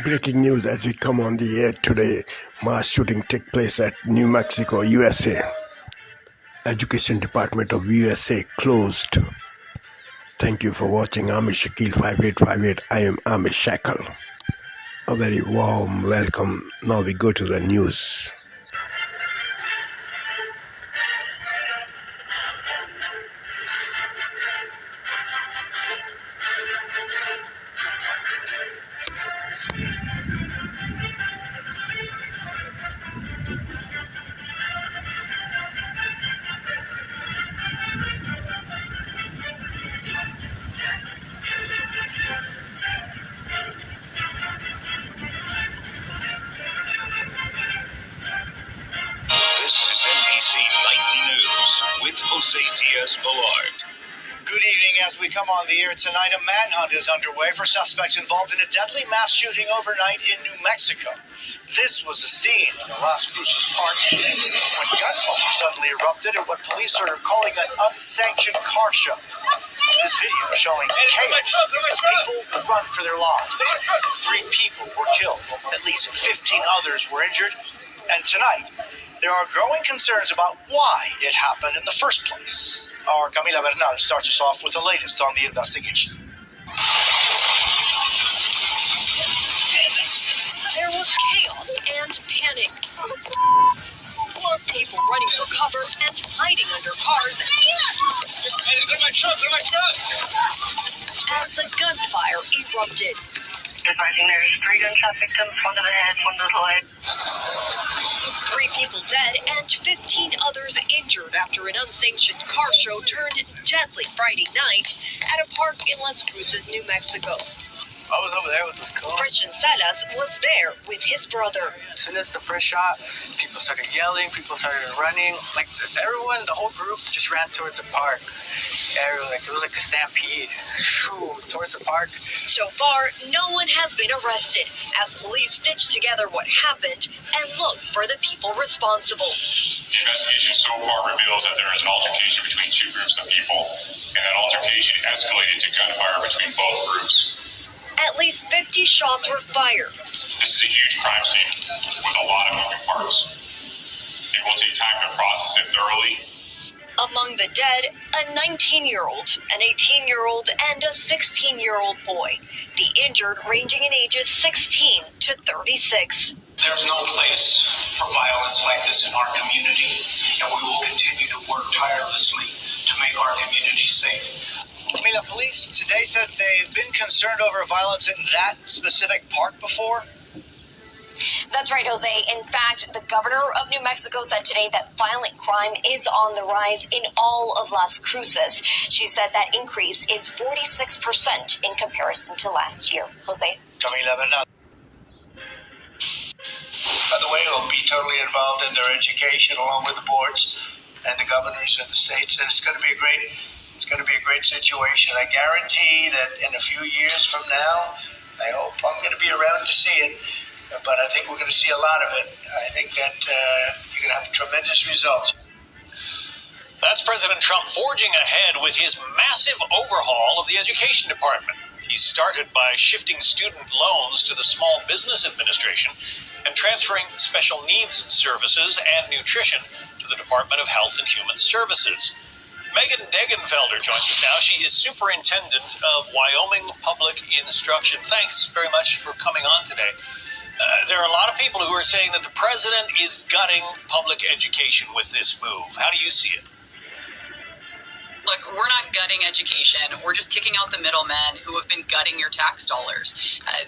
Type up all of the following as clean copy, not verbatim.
Breaking news as we come on the air today. Mass shooting took place at New Mexico, USA. Education Department of USA closed. Thank you for watching Amish Shakil 5858. I am Amish Shackle. A very warm welcome. Now we go to the news. This is NBC Nightly News with Jose Diaz Balart. Good evening. As we come on the air tonight, a manhunt is underway for suspects involved in a deadly mass shooting overnight in New Mexico. This was the scene in the Las Cruces Park when gunfire suddenly erupted at what police are calling an unsanctioned car show. This video showing chaos as people run for their lives. 3 people were killed. At least 15 others were injured. And tonight, there are growing concerns about why it happened in the first place. Our Camila Bernal starts us off with the latest on the investigation. There was chaos and panic. People running for cover and hiding under cars as the gunfire erupted. Advising there's 3 gunshot victims, 1 to the head, 1 to the leg. 3 people dead and 15 others injured after an unsanctioned car show turned deadly Friday night at a park in Las Cruces, New Mexico. I was over there with this car. Christian Salas was there with his brother. As soon as the first shot, people started yelling, people started running. Like everyone, the whole group just ran towards the park. It was like a stampede towards the park. So far, no one has been arrested as police stitch together what happened and look for the people responsible. The investigation so far reveals that there was an altercation between 2 groups of people, and that altercation escalated to gunfire between both groups. At least 50 shots were fired. This is a huge crime scene with a lot of moving parts. It will take time to process it thoroughly. Among the dead, a 19-year-old, an 18-year-old, and a 16-year-old boy. The injured ranging in ages 16 to 36. There's no place for violence like this in our community, and we will continue to work tirelessly to make our community safe. Camila, police today said they've been concerned over violence in that specific park before. That's right, Jose. In fact, the governor of New Mexico said today that violent crime is on the rise in all of Las Cruces. She said that increase is 46% in comparison to last year. Jose? Camila Bernal. By the way, we'll be totally involved in their education along with the boards and the governors of the states, and it's going to be a great situation. I guarantee that in a few years from now, I hope I'm going to be around to see it, but I think we're going to see a lot of it. I think that you're going to have tremendous results. That's President Trump forging ahead with his massive overhaul of the Education Department. He started by shifting student loans to the Small Business Administration and transferring special needs services and nutrition to the Department of Health and Human Services. Megan Degenfelder joins us now. She is Superintendent of Wyoming Public Instruction. Thanks very much for coming on today. There are a lot of people who are saying that the president is gutting public education with this move. How do you see it? Look, we're not gutting education. We're just kicking out the middlemen who have been gutting your tax dollars.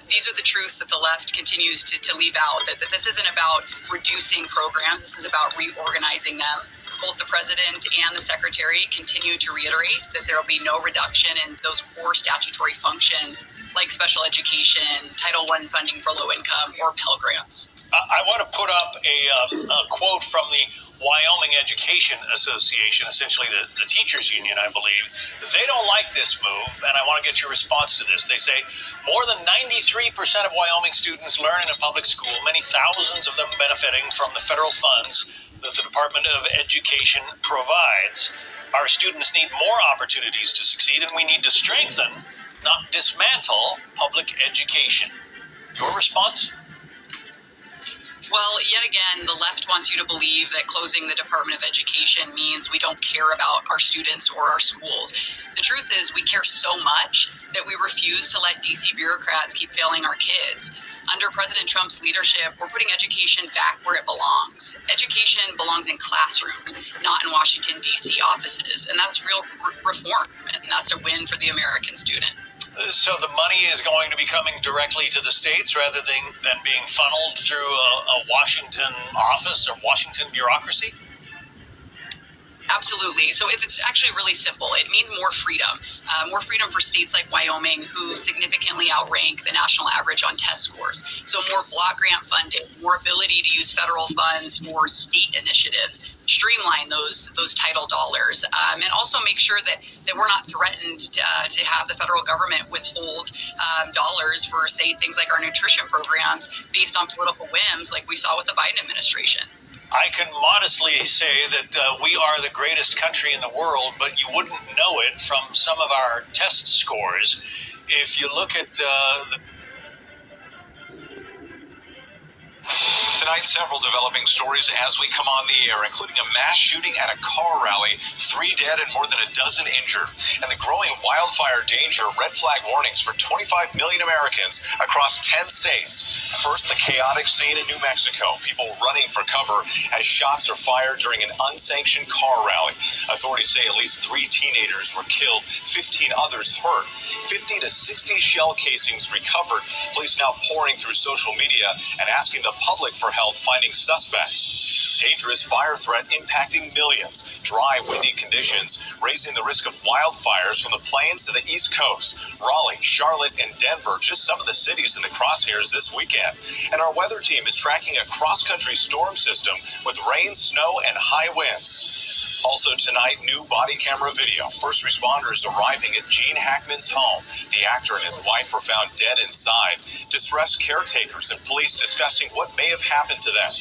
These are the truths that the left continues to leave out, that this isn't about reducing programs. This is about reorganizing them. Both the president and the secretary continue to reiterate that there will be no reduction in those core statutory functions like special education, Title I funding for low income, or Pell Grants. I want to put up a quote from the Wyoming Education Association, essentially the teachers union, I believe. They don't like this move, and I want to get your response to this. They say more than 93% of Wyoming students learn in a public school, many thousands of them benefiting from the federal funds that the Department of Education provides. Our students need more opportunities to succeed, and we need to strengthen, not dismantle, public education. Your response? Well, yet again, the left wants you to believe that closing the Department of Education means we don't care about our students or our schools. The truth is, we care so much that we refuse to let DC bureaucrats keep failing our kids. Under President Trump's leadership, we're putting education back where it belongs. Education belongs in classrooms, not in Washington, D.C. offices. And that's real reform, and that's a win for the American student. So the money is going to be coming directly to the states rather than being funneled through a Washington office or Washington bureaucracy? Absolutely. So it's actually really simple. It means more freedom for states like Wyoming, who significantly outrank the national average on test scores. So more block grant funding, more ability to use federal funds for state initiatives, streamline those title dollars, and also make sure that we're not threatened to have the federal government withhold dollars for, say, things like our nutrition programs based on political whims like we saw with the Biden administration. I can modestly say that we are the greatest country in the world, but you wouldn't know it from some of our test scores. If you look at Tonight, several developing stories as we come on the air, including a mass shooting at a car rally, 3 dead and more than a dozen injured, and the growing wildfire danger, red flag warnings for 25 million Americans across 10 states. First, the chaotic scene in New Mexico, people running for cover as shots are fired during an unsanctioned car rally. Authorities say at least 3 teenagers were killed, 15 others hurt, 50 to 60 shell casings recovered. Police now pouring through social media and asking the public for help finding suspects. Dangerous fire threat impacting millions. Dry, windy conditions raising the risk of wildfires from the plains to the East Coast. Raleigh, Charlotte, and Denver, just some of the cities in the crosshairs this weekend. And our weather team is tracking a cross-country storm system with rain, snow, and high winds. Also tonight, new body camera video. First responders arriving at Gene Hackman's home. The actor and his wife were found dead inside. Distressed caretakers and police discussing what may have happened to them.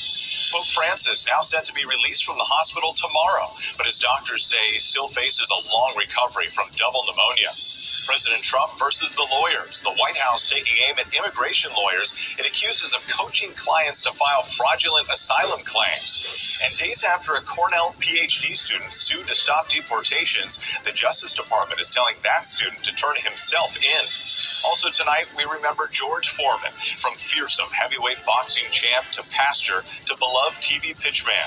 Pope Francis now set to be released from the hospital tomorrow, but his doctors say he still faces a long recovery from double pneumonia. President Trump versus the lawyers. The White House taking aim at immigration lawyers it accuses of coaching clients to file fraudulent asylum claims. And days after a Cornell PhD student sued to stop deportations, the Justice Department is telling that student to turn himself in. Also tonight, we remember George Foreman, from fearsome heavyweight boxing champ to pastor to beloved TV pitchman.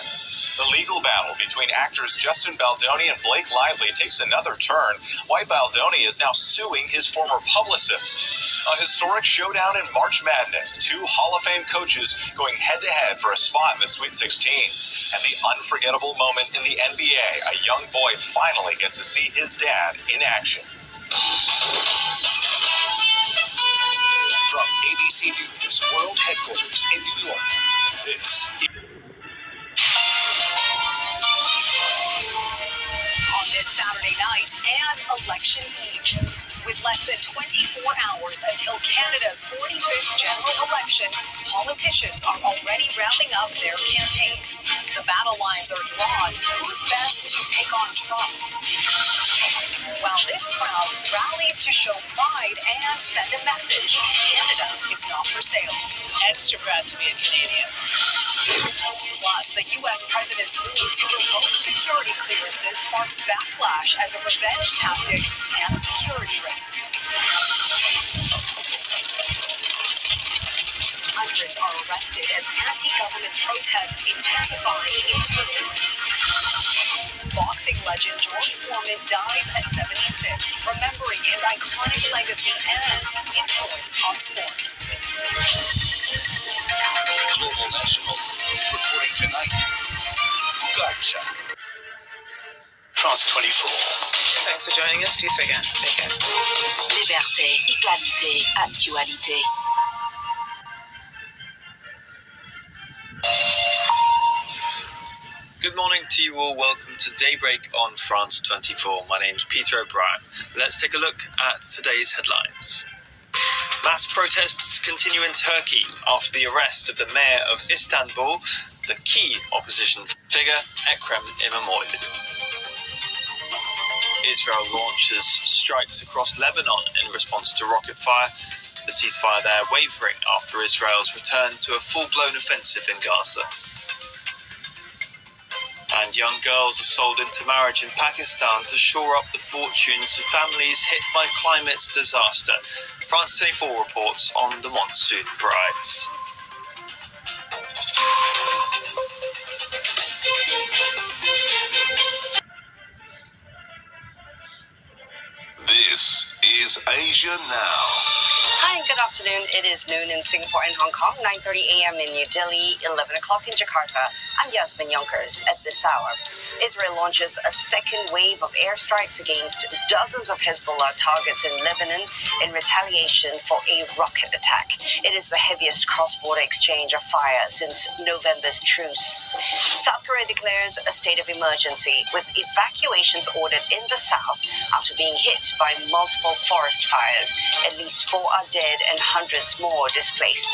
The legal battle between actors Justin Baldoni and Blake Lively takes another turn. Why Baldoni is now suing his former publicist. A historic showdown in March Madness. 2 Hall of Fame coaches going head-to-head for a spot in the Sweet 16. And the unforgettable moment in the NBA. A young boy finally gets to see his dad in action. From ABC News World Headquarters in New York, this is... On this Saturday night and election eve, with less than 24 hours until Canada's 45th general election, politicians are already rounding up their campaigns. The battle lines are drawn. Who's best to take on Trump? While this crowd rallies to show pride and send a message, Canada is not for sale. Extra proud to be a Canadian. Plus, the U.S. president's move to revoke security clearances sparks backlash as a revenge tactic and security risk. Hundreds are arrested as anti-government protests intensify in Turkey. Boxing legend George Foreman dies at 76, remembering his iconic legacy and influence on sports. Global National reporting tonight. Gotcha. France 24. Thanks for joining us. Peace again. Take care. Liberté, égalité, actualité. Good morning to you all. Welcome to Daybreak on France 24. My name's Peter O'Brien. Let's take a look at today's headlines. Mass protests continue in Turkey after the arrest of the mayor of Istanbul, the key opposition figure Ekrem İmamoğlu. Israel launches strikes across Lebanon in response to rocket fire. the ceasefire there wavering after Israel's return to a full-blown offensive in Gaza. And young girls are sold into marriage in Pakistan to shore up the fortunes of families hit by climate disaster. France 24 reports on the monsoon brides. This is Asia Now. Hi, good afternoon. It is noon in Singapore and Hong Kong, 9:30 a.m. in New Delhi, 11 o'clock in Jakarta. I'm Yasmin Yonkers. At this hour, Israel launches a second wave of airstrikes against dozens of Hezbollah targets in Lebanon in retaliation for a rocket attack. It is the heaviest cross-border exchange of fire since November's truce. South Korea declares a state of emergency with evacuations ordered in the south after being hit by multiple forest fires. At least 4 are dead and hundreds more displaced.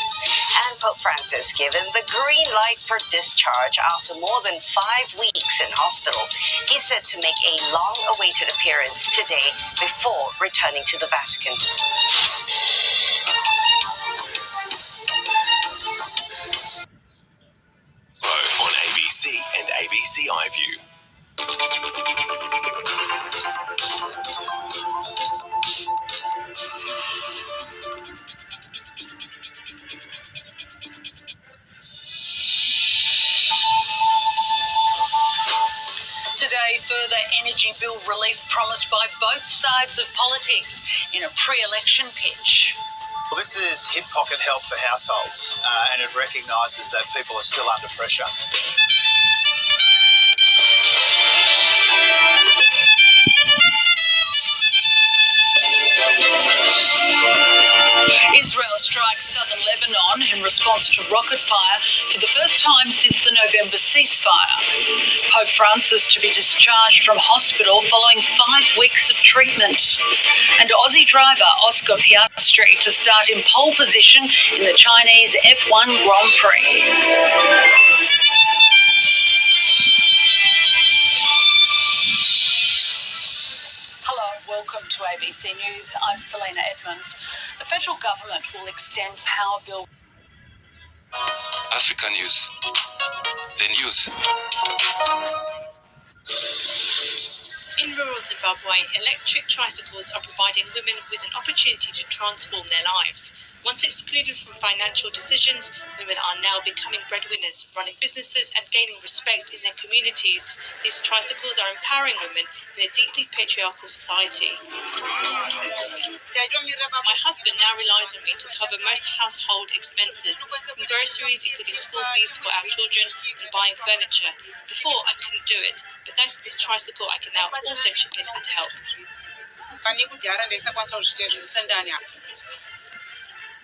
And Pope Francis given the green light for discharge after more than 5 weeks in hospital. He's set to make a long-awaited appearance today before returning to the Vatican. On ABC and ABC iView. Today, further energy bill relief promised by both sides of politics in a pre-election pitch. Well, this is hip pocket help for households, and it recognises that people are still under pressure. Israel strikes southern Lebanon in response to rocket fire for the first time since the November ceasefire. Pope Francis to be discharged from hospital following 5 weeks of treatment. And Aussie driver Oscar Piastri to start in pole position in the Chinese F1 Grand Prix. Welcome to ABC News. I'm Selena Edmonds. The federal government will extend power bill. Africa News. The news. In rural Zimbabwe, electric tricycles are providing women with an opportunity to transform their lives. Once excluded from financial decisions, women are now becoming breadwinners, running businesses and gaining respect in their communities. These tricycles are empowering women in a deeply patriarchal society. My husband now relies on me to cover most household expenses, from groceries, including school fees for our children, and buying furniture. Before, I couldn't do it, but thanks to this tricycle, I can now also chip in and help.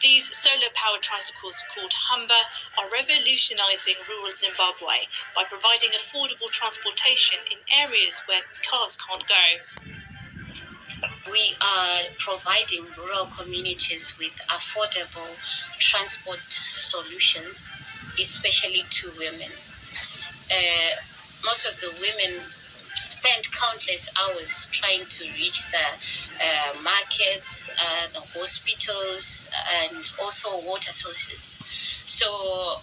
These solar-powered tricycles, called Humber, are revolutionising rural Zimbabwe by providing affordable transportation in areas where cars can't go. We are providing rural communities with affordable transport solutions, especially to women. Most of the women spend countless hours trying to reach the markets, the hospitals, and also water sources. So,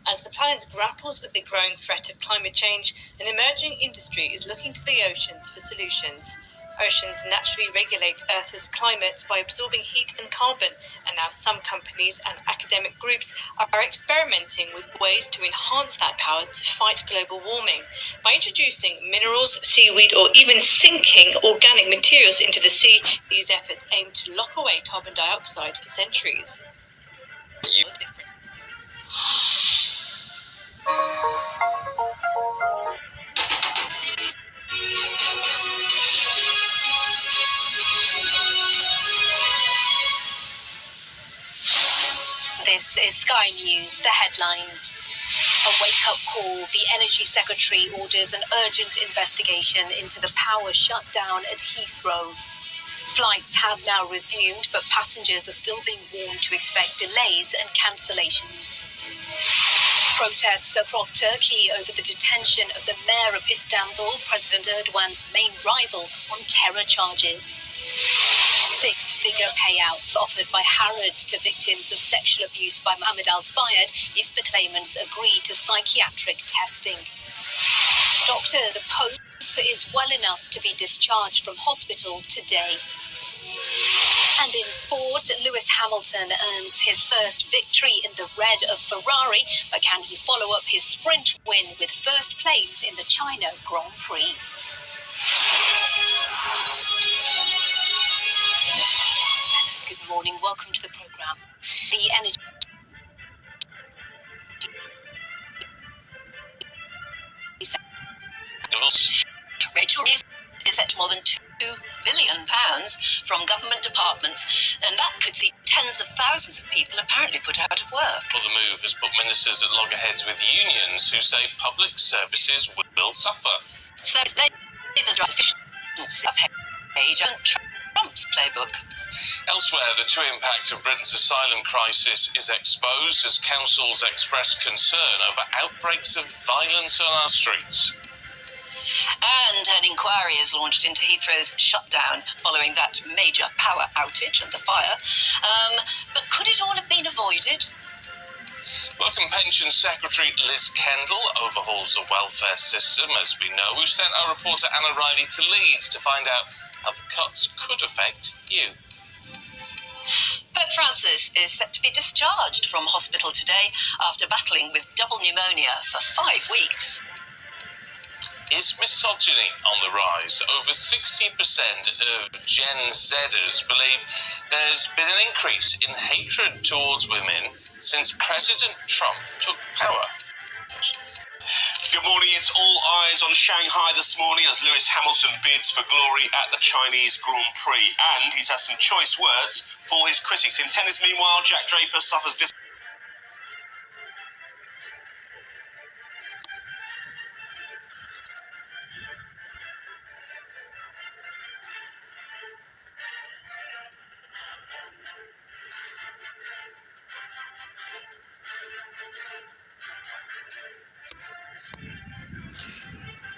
as the planet grapples with the growing threat of climate change, an emerging industry is looking to the oceans for solutions. Oceans naturally regulate Earth's climate by absorbing heat and carbon, and now some companies and academic groups are experimenting with ways to enhance that power to fight global warming. By introducing minerals, seaweed, or even sinking organic materials into the sea, these efforts aim to lock away carbon dioxide for centuries. This is Sky News, the headlines. A wake-up call. The Energy Secretary orders an urgent investigation into the power shutdown at Heathrow. Flights have now resumed, but passengers are still being warned to expect delays and cancellations. Protests across Turkey over the detention of the mayor of Istanbul, President Erdogan's main rival, on terror charges. Six-figure payouts offered by Harrods to victims of sexual abuse by Mohammed Al-Fayed if the claimants agree to psychiatric testing. Doctor, the Pope is well enough to be discharged from hospital today. And in sport, Lewis Hamilton earns his first victory in the red of Ferrari, but can he follow up his sprint win with first place in the China Grand Prix? Good morning, welcome to the programme. The energy... Rachel is set more than £2 billion from government departments, and that could see tens of thousands of people apparently put out of work. Well, the move has put ministers at loggerheads with unions who say public services will suffer. So Labour's efficiency page and Trump's playbook. Elsewhere, the true impact of Britain's asylum crisis is exposed as councils express concern over outbreaks of violence on our streets. And an inquiry is launched into Heathrow's shutdown following that major power outage and the fire. But could it all have been avoided? Work and Pension Secretary Liz Kendall overhauls the welfare system. As we know, we've sent our reporter Anna Riley to Leeds to find out how the cuts could affect you. Pope Francis is set to be discharged from hospital today after battling with double pneumonia for 5 weeks. Is misogyny on the rise? Over 60% of Gen Zers believe there's been an increase in hatred towards women since President Trump took power. Good morning, it's all eyes on Shanghai this morning as Lewis Hamilton bids for glory at the Chinese Grand Prix, and he's had some choice words for his critics. In tennis, meanwhile, Jack Draper suffers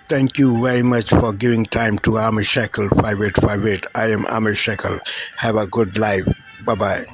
Thank you very much for giving time to Amir Shekel 5858. I am Amir Shekel. Have a good life. Bye-bye.